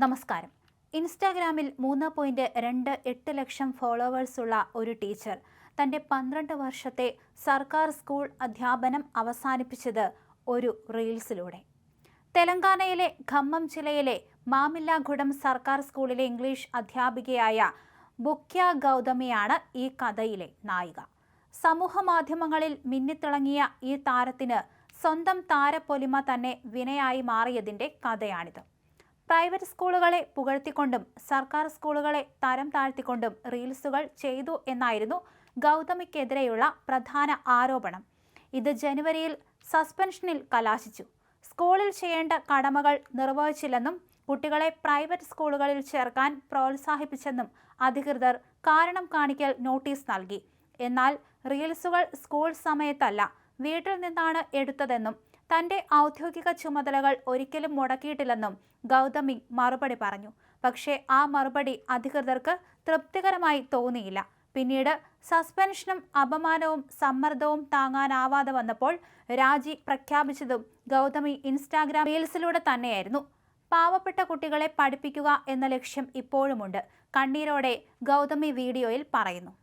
നമസ്കാരം. ഇൻസ്റ്റാഗ്രാമിൽ 3.28 ലക്ഷം ഫോളോവേഴ്സുള്ള ഒരു ടീച്ചർ തൻ്റെ 12 വർഷത്തെ സർക്കാർ സ്കൂൾ അധ്യാപനം അവസാനിപ്പിച്ചത് ഒരു റീൽസിലൂടെ. തെലങ്കാനയിലെ ഖമ്മം ജില്ലയിലെ മാമില്ലാഗുഡം സർക്കാർ സ്കൂളിലെ ഇംഗ്ലീഷ് അധ്യാപികയായ ബുക്യ ഗൗതമിയാണ് ഈ കഥയിലെ നായിക. സമൂഹ മാധ്യമങ്ങളിൽ മിന്നിത്തിളങ്ങിയ ഈ താരത്തിന് സ്വന്തം താരപ്പൊലിമ തന്നെ വിനയായി മാറിയതിൻ്റെ കഥയാണിത്. പ്രൈവറ്റ് സ്കൂളുകളെ പുകഴ്ത്തിക്കൊണ്ടും സർക്കാർ സ്കൂളുകളെ തരം താഴ്ത്തിക്കൊണ്ടും റീൽസുകൾ ചെയ്തു എന്നായിരുന്നു ഗൗതമിക്കെതിരെയുള്ള പ്രധാന ആരോപണം. ഇത് ജനുവരിയിൽ സസ്പെൻഷനിൽ കലാശിച്ചു. സ്കൂളിൽ ചെയ്യേണ്ട കടമകൾ നിർവഹിച്ചില്ലെന്നും കുട്ടികളെ പ്രൈവറ്റ് സ്കൂളുകളിൽ ചേർക്കാൻ പ്രോത്സാഹിപ്പിച്ചെന്നും അധികൃതർ കാരണം കാണിക്കൽ നോട്ടീസ് നൽകി. എന്നാൽ റീൽസുകൾ സ്കൂൾ സമയത്തല്ല, വീട്ടിൽ നിന്നാണ് എടുത്തതെന്നും തൻ്റെ ഔദ്യോഗിക ചുമതലകൾ ഒരിക്കലും മുടക്കിയിട്ടില്ലെന്നും ഗൗതമി മറുപടി പറഞ്ഞു. പക്ഷേ ആ മറുപടി അധികൃതർക്ക് തൃപ്തികരമായി തോന്നിയില്ല. പിന്നീട് സസ്പെൻഷനും അപമാനവും സമ്മർദ്ദവും താങ്ങാനാവാതെ വന്നപ്പോൾ രാജി പ്രഖ്യാപിച്ചതും ഗൗതമി ഇൻസ്റ്റാഗ്രാം റീൽസിലൂടെ തന്നെയായിരുന്നു. പാവപ്പെട്ട കുട്ടികളെ പഠിപ്പിക്കുക എന്ന ലക്ഷ്യം ഇപ്പോഴുമുണ്ട്, കണ്ണീരോടെ ഗൗതമി വീഡിയോയിൽ പറയുന്നു.